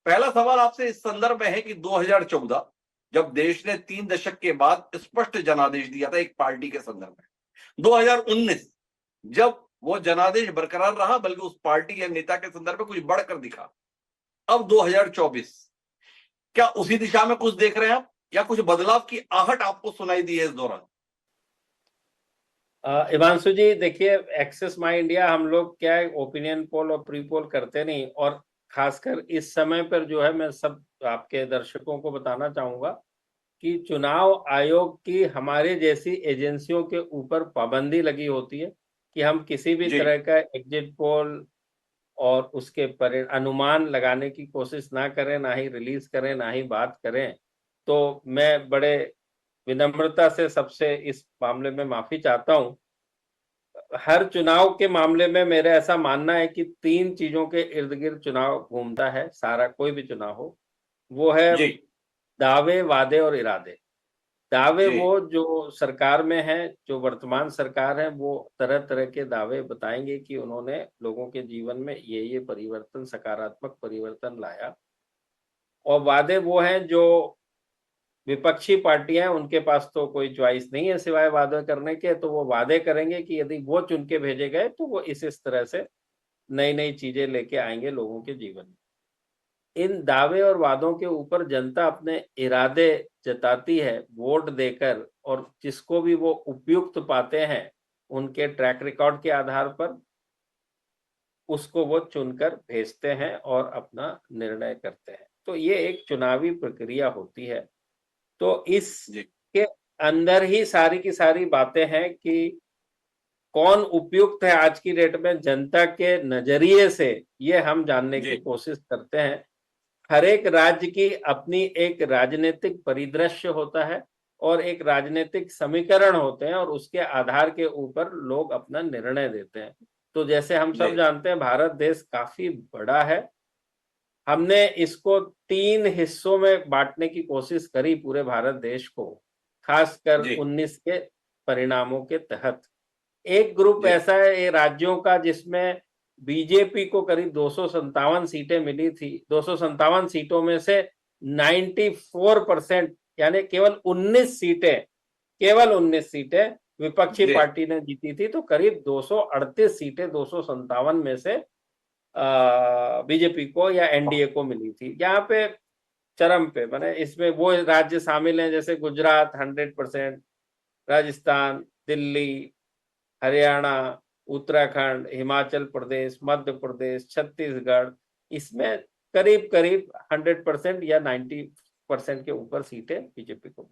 पहला सवाल आपसे इस संदर्भ में है कि 2014 जब देश ने 3 दशक के बाद स्पष्ट जनादेश दिया था एक पार्टी के संदर्भ में, 2019 जब वो जनादेश बरकरार रहा बल्कि उस पार्टी या नेता के संदर्भ में कुछ बढ़कर दिखा, अब 2024 क्या उसी दिशा में कुछ देख रहे हैं आप या कुछ बदलाव की आहट आपको सुनाई दी है इस दौरान? हिमांशु जी, देखिए, एक्सेस माई इंडिया हम लोग क्या है, ओपिनियन पोल और प्री पोल करते नहीं, और खासकर इस समय पर जो है, मैं सब आपके दर्शकों को बताना चाहूंगा कि चुनाव आयोग की हमारे जैसी एजेंसियों के ऊपर पाबंदी लगी होती है कि हम किसी भी जी। तरह का एग्जिट पोल और उसके अनुमान लगाने की कोशिश ना करें, ना ही रिलीज करें, ना ही बात करें। तो मैं बड़े विनम्रता से सबसे इस मामले में माफी चाहता हूं। हर चुनाव के मामले में मेरा ऐसा मानना है कि 3 चीजों के इर्द गिर्द चुनाव घूमता है, सारा कोई भी चुनाव हो। वो है जी। दावे, वादे और इरादे। दावे जी। वो जो सरकार में है, जो वर्तमान सरकार है, वो तरह तरह के दावे बताएंगे कि उन्होंने लोगों के जीवन में ये परिवर्तन, सकारात्मक परिवर्तन लाया। और वादे वो हैं जो विपक्षी पार्टियां हैं, उनके पास तो कोई च्वाइस नहीं है सिवाय वादे करने के, तो वो वादे करेंगे कि यदि वो चुन के भेजे गए तो वो इस तरह से नई नई चीजें लेके आएंगे लोगों के जीवन में। इन दावे और वादों के ऊपर जनता अपने इरादे जताती है वोट देकर, और जिसको भी वो उपयुक्त पाते हैं उनके ट्रैक रिकॉर्ड के आधार पर उसको वो चुनकर भेजते हैं और अपना निर्णय करते हैं। तो ये एक चुनावी प्रक्रिया होती है। तो जी। इसके अंदर ही सारी की सारी बातें हैं कि कौन उपयुक्त है आज की डेट में जनता के नजरिए से, ये हम जानने जी। की कोशिश करते हैं। हर एक राज्य की अपनी एक राजनीतिक परिदृश्य होता है और एक राजनीतिक समीकरण होते हैं, और उसके आधार के ऊपर लोग अपना निर्णय देते हैं। तो जैसे हम जी। सब जानते हैं, भारत देश काफी बड़ा है। हमने इसको 3 हिस्सों में बांटने की कोशिश करी पूरे भारत देश को, खासकर जी। 19 के परिणामों के तहत। एक ग्रुप जी। ऐसा है ये राज्यों का जिसमें बीजेपी को करीब 257 सीटें मिली थी। 257 सीटों में से 94%, यानी केवल 19 सीटें विपक्षी जी। पार्टी ने जीती थी। तो करीब 238 सीटें 257 में से बीजेपी को या एनडीए को मिली थी। यहाँ पे चरम पे माने इसमें वो राज्य शामिल हैं जैसे गुजरात 100%, राजस्थान, दिल्ली, हरियाणा, उत्तराखंड, हिमाचल प्रदेश, मध्य प्रदेश, छत्तीसगढ़। इसमें करीब करीब 100% या 90% के ऊपर सीटें बीजेपी को।